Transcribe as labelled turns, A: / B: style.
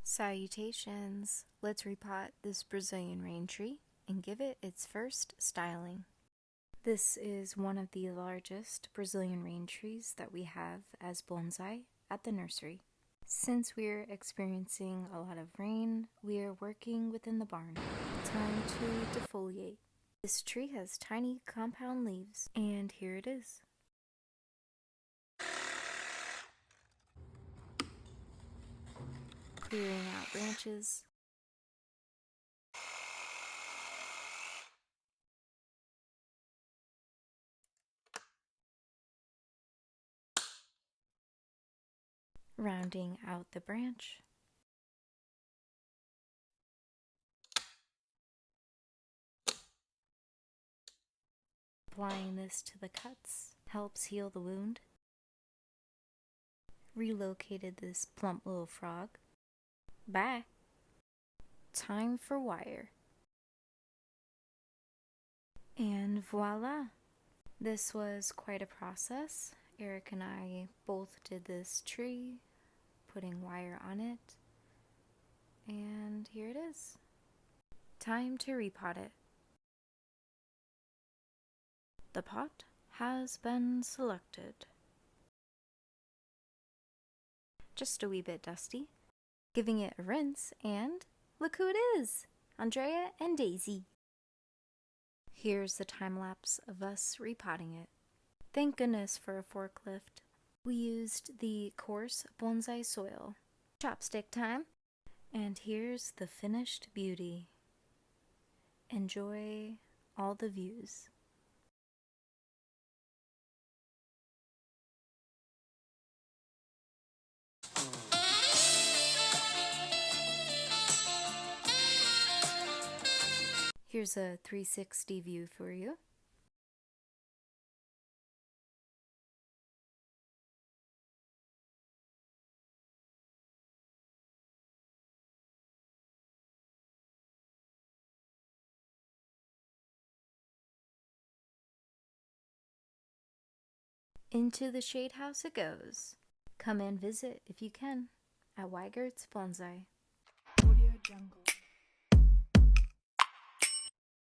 A: Salutations! Let's repot this Brazilian rain tree and give it its first styling. This is one of the largest Brazilian rain trees that we have as bonsai at the nursery. Since we're experiencing a lot of rain, we are working within the barn. Time to defoliate. This tree has tiny compound leaves, and here it is. Clearing out branches. Rounding out the branch. Applying this to the cuts helps heal the wound. Relocated this plump little frog. Bye. Time for wire. And voila! This was quite a process. Eric and I both did this tree, putting wire on it, and here it is. Time to repot it. The pot has been selected. Just a wee bit dusty. Giving it a rinse, and look who it is! Andrea and Daisy. Here's the time lapse of us repotting it. Thank goodness for a forklift. We used the coarse bonsai soil. Chopstick time. And here's the finished beauty. Enjoy all the views. Here's a 360 view for you. Into the shade house it goes. Come and visit if you can at Weigert's Bonsai.
B: Audio Jungle.